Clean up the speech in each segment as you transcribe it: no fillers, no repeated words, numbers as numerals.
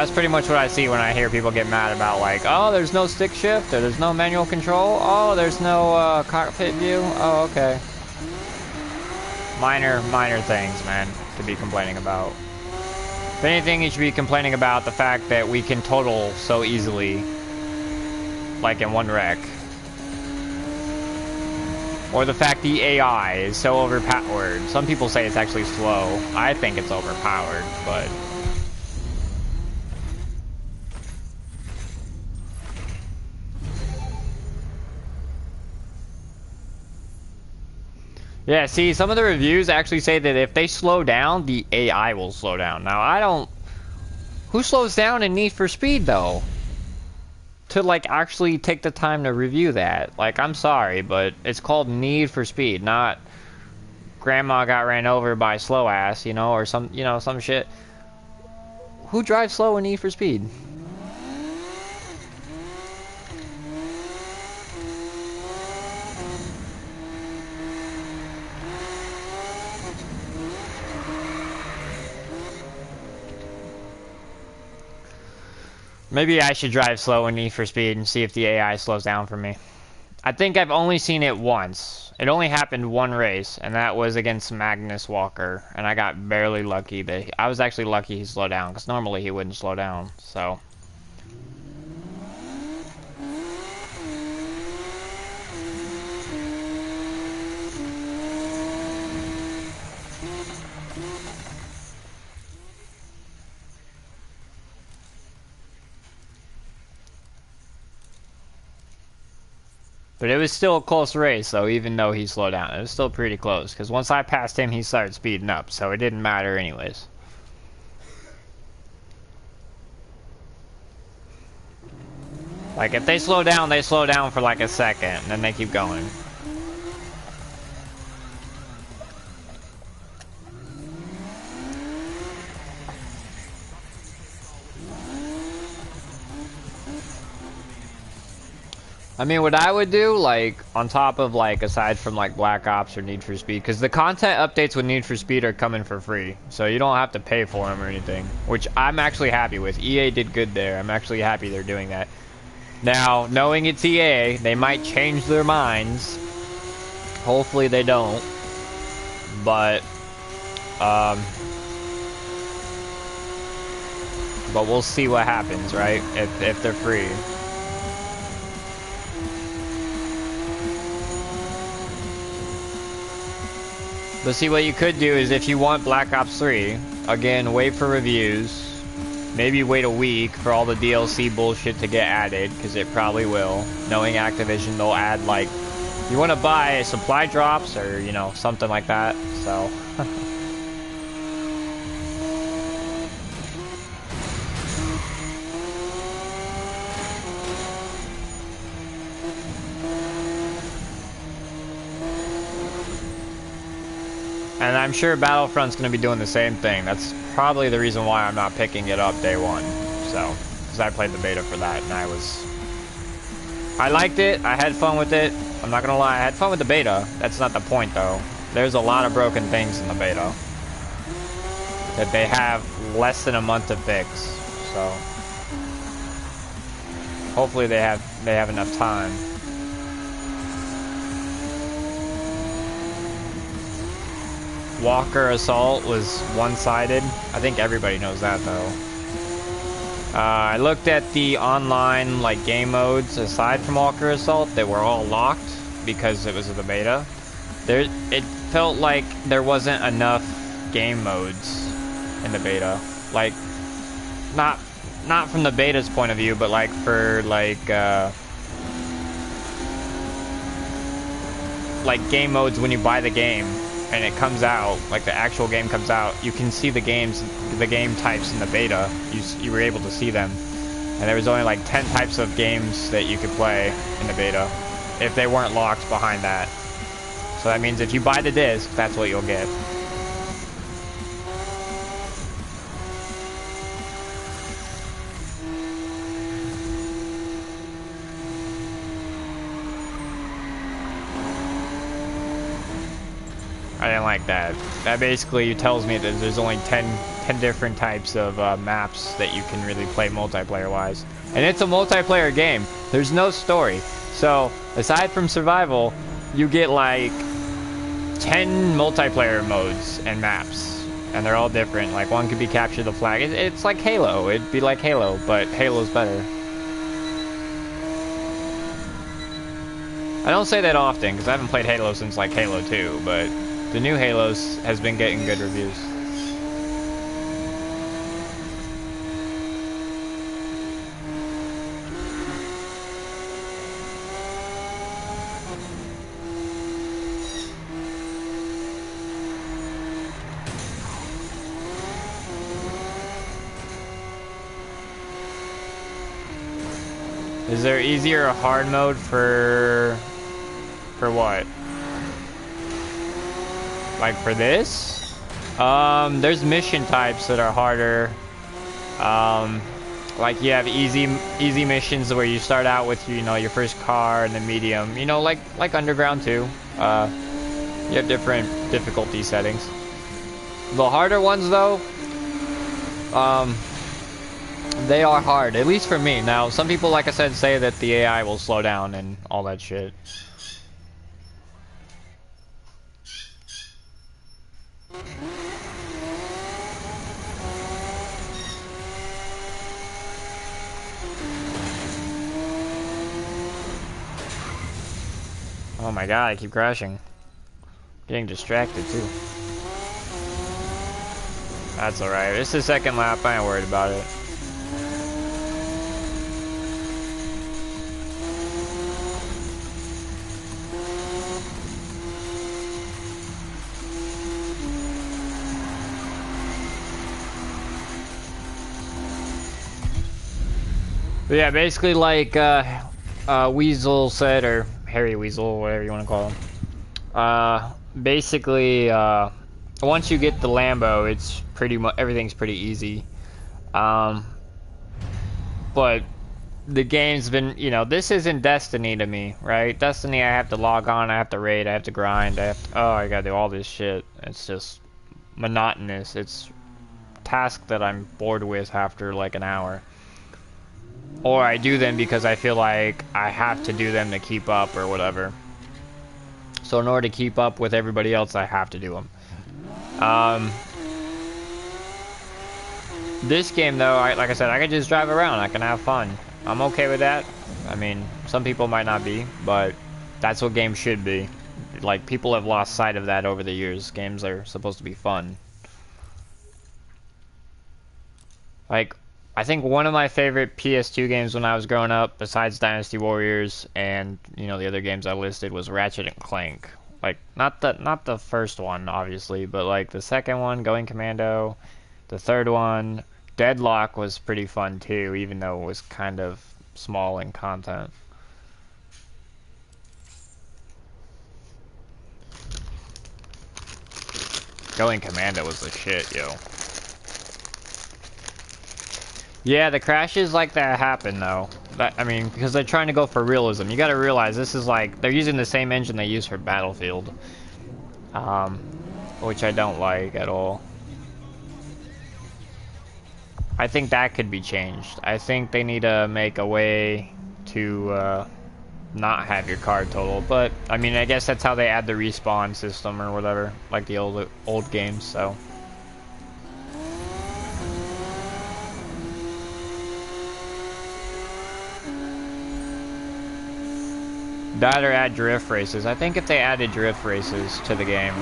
That's pretty much what I see when I hear people get mad about, like, oh, there's no stick shift, or there's no manual control, oh, there's no cockpit view. Oh, okay. Minor things, man, to be complaining about. If anything, you should be complaining about the fact that we can total so easily, like in one wreck. Or the fact the AI is so overpowered. Some people say it's actually slow. I think it's overpowered, but... Yeah, see, some of the reviews actually say that if they slow down, the AI will slow down. Now, I don't... Who slows down in Need for Speed, though? To, like, actually take the time to review that. Like, I'm sorry, but it's called Need for Speed, not Grandma got ran over by slow ass, you know, or some, you know, some shit. Who drives slow in Need for Speed? Maybe I should drive slow in Need for Speed and see if the AI slows down for me. I think I've only seen it once. It only happened one race, and that was against Magnus Walker. And I got barely lucky that I was actually lucky he slowed down, because normally he wouldn't slow down, so... But it was still a close race, though, even though he slowed down. It was still pretty close, because once I passed him, he started speeding up, so it didn't matter anyways. Like, if they slow down for like a second, and then they keep going. I mean, what I would do, like, on top of, like, aside from, like, Black Ops or Need for Speed, because the content updates with Need for Speed are coming for free, so you don't have to pay for them or anything, which I'm actually happy with. EA did good there. I'm actually happy they're doing that. Now, knowing it's EA, they might change their minds. Hopefully they don't. But we'll see what happens, right? If they're free. But see, what you could do is if you want Black Ops 3, again, wait for reviews. Maybe wait a week for all the DLC bullshit to get added, because it probably will. Knowing Activision, they'll add, like, you want to buy supply drops or, you know, something like that, so... And I'm sure Battlefront's going to be doing the same thing. That's probably the reason why I'm not picking it up day one. So, because I played the beta for that, and I liked it. I had fun with it. I'm not going to lie, I had fun with the beta. That's not the point, though. There's a lot of broken things in the beta that they have less than a month to fix. So, hopefully they have enough time. Walker Assault was one-sided. I think everybody knows that, though. I looked at the online, like, game modes aside from Walker Assault that were all locked because it was the beta. It felt like there wasn't enough game modes in the beta. Like, not from the beta's point of view, but like for like game modes when you buy the game. And it comes out, like the actual game comes out, you can see the game types in the beta. You were able to see them. And there was only like 10 types of games that you could play in the beta if they weren't locked behind that. So that means if you buy the disc, that's what you'll get. I didn't like that. That basically tells me that there's only 10 10 different types of maps that you can really play multiplayer-wise. And it's a multiplayer game. There's no story. So, aside from survival, you get like 10 multiplayer modes and maps. And they're all different. Like, one could be capture the flag. It's like Halo. It'd be like Halo, but Halo's better. I don't say that often, because I haven't played Halo since, like, Halo 2, but the new Halos has been getting good reviews. Is there easier or hard mode for what? Like for this? There's mission types that are harder. Like you have easy missions where you start out with, you know, your first car and the medium, you know, like Underground 2. You have different difficulty settings. The harder ones though, they are hard, at least for me. Now, some people, like I said, say that the AI will slow down and all that shit. Oh my god, I keep crashing. Getting distracted too. That's alright. It's the second lap, I ain't worried about it. But yeah, basically like Weasel said, or Harry Weasel, whatever you want to call him. Basically, once you get the Lambo, it's pretty much everything's pretty easy. But the game's been, you know, this isn't Destiny to me, right? Destiny, I have to log on, I have to raid, I have to grind, I gotta do all this shit. It's just monotonous. It's a task that I'm bored with after like an hour. Or I do them because I feel like I have to do them to keep up or whatever. So in order to keep up with everybody else, I have to do them. This game though, like I said, I can just drive around, I can have fun. I'm okay with that. I mean, some people might not be, but that's what games should be. Like, people have lost sight of that over the years. Games are supposed to be fun. Like, I think one of my favorite PS2 games when I was growing up, besides Dynasty Warriors and, you know, the other games I listed, was Ratchet and Clank. Like, not the first one, obviously, but like the second one, Going Commando, the third one, Deadlock was pretty fun too, even though it was kind of small in content. Going Commando was the shit, yo. Yeah, the crashes like that happen though. I mean, because they're trying to go for realism. You gotta realize this is like, they're using the same engine they use for Battlefield. Which I don't like at all. I think that could be changed. I think they need to make a way to not have your car total. But, I mean, I guess that's how they add the respawn system or whatever. Like the old games, so. That or add drift races. I think if they added drift races to the game,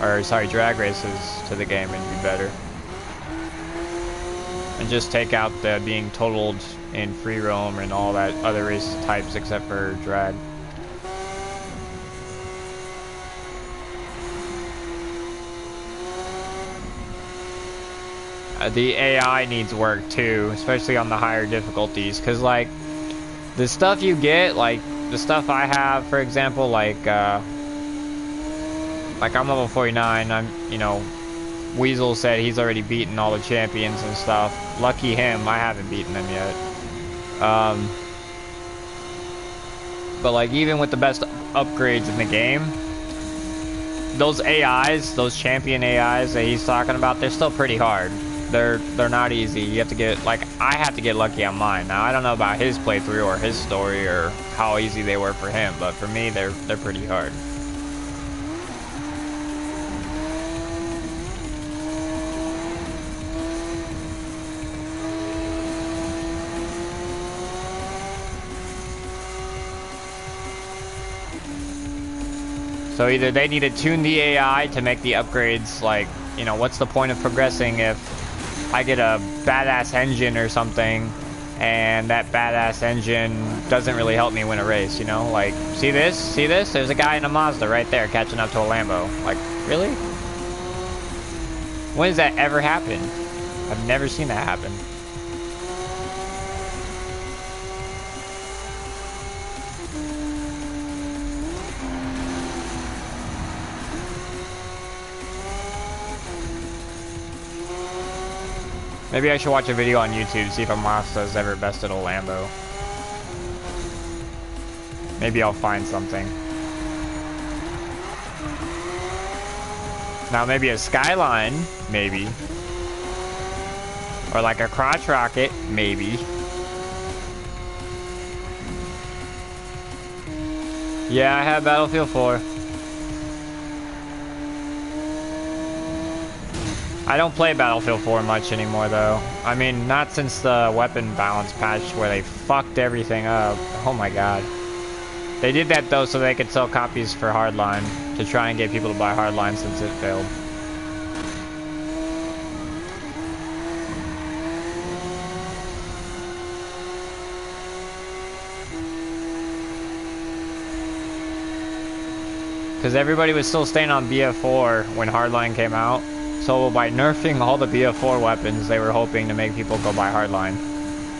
or sorry, drag races to the game, it'd be better. And just take out the being totaled in free roam and all that other race types except for drag. The AI needs work too, especially on the higher difficulties, because like the stuff you get, like the stuff I have, for example, like I'm level 49. You know, Weasel said he's already beaten all the champions and stuff. Lucky him, I haven't beaten them yet. But like even with the best upgrades in the game, those AIs, those champion AIs that he's talking about, they're still pretty hard. they're not easy. You have to get, like, I have to get lucky on mine. Now I don't know about his playthrough or his story or how easy they were for him, but for me they're pretty hard. So either they need to tune the AI to make the upgrades, like, you know, what's the point of progressing if I get a badass engine or something and that badass engine doesn't really help me win a race, you know? Like, see this? See this? There's a guy in a Mazda right there catching up to a Lambo. Like, really? When does that ever happen? I've never seen that happen. Maybe I should watch a video on YouTube, see if a Mazda's ever bested a Lambo. Maybe I'll find something. Now maybe a Skyline, maybe. Or like a crotch rocket, maybe. Yeah, I have Battlefield 4. I don't play Battlefield 4 much anymore, though. I mean, not since the weapon balance patch where they fucked everything up. Oh my god. They did that, though, so they could sell copies for Hardline, to try and get people to buy Hardline since it failed. Because everybody was still staying on BF4 when Hardline came out. So by nerfing all the BF4 weapons, they were hoping to make people go buy Hardline.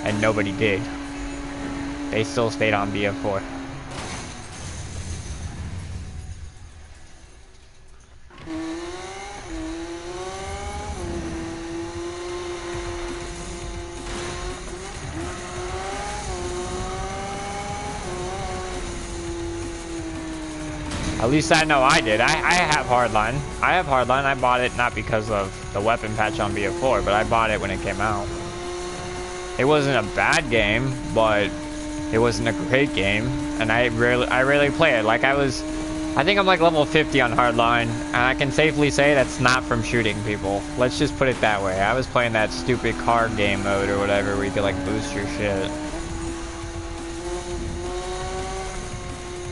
And nobody did. They still stayed on BF4. At least I know I did. I have Hardline. I have Hardline. I bought it not because of the weapon patch on BF4, but I bought it when it came out. It wasn't a bad game, but it wasn't a great game, and I rarely play it. Like I think I'm like level 50 on Hardline, and I can safely say that's not from shooting people. Let's just put it that way. I was playing that stupid car game mode or whatever where you could like boost your shit.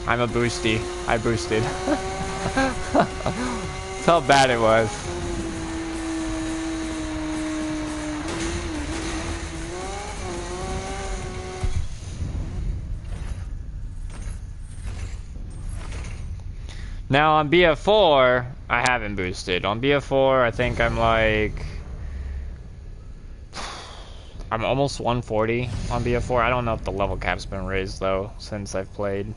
I'm a boosty. I boosted. That's how bad it was. Now on BF4, I haven't boosted. On BF4, I think I'm like... I'm almost 140 on BF4. I don't know if the level cap's been raised though, since I've played.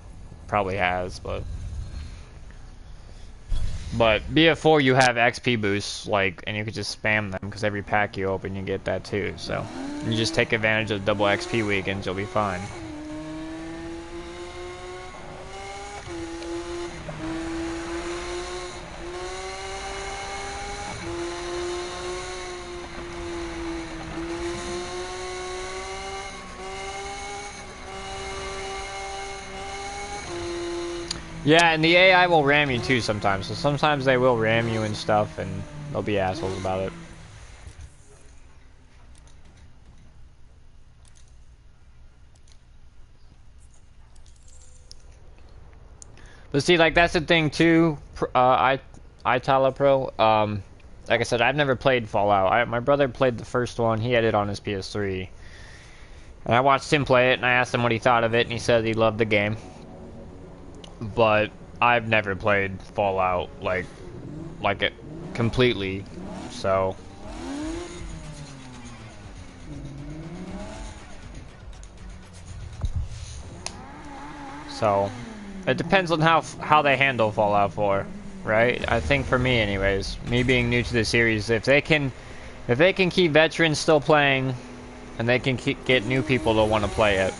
Probably has, but BF4 you have XP boosts, like, and you could just spam them because every pack you open you get that too. So you just take advantage of double XP weekends, you'll be fine. Yeah, and the AI will ram you too sometimes. So sometimes they will ram you and stuff, and they'll be assholes about it. But see, like, that's the thing too, Itala Pro. Like I said, I've never played Fallout. My brother played the first one. He had it on his PS3. And I watched him play it, and I asked him what he thought of it, and he said he loved the game. But I've never played Fallout like it completely, so it depends on how they handle Fallout 4, right? I think for me anyways, me being new to the series, if they can keep veterans still playing and they can get new people to want to play it,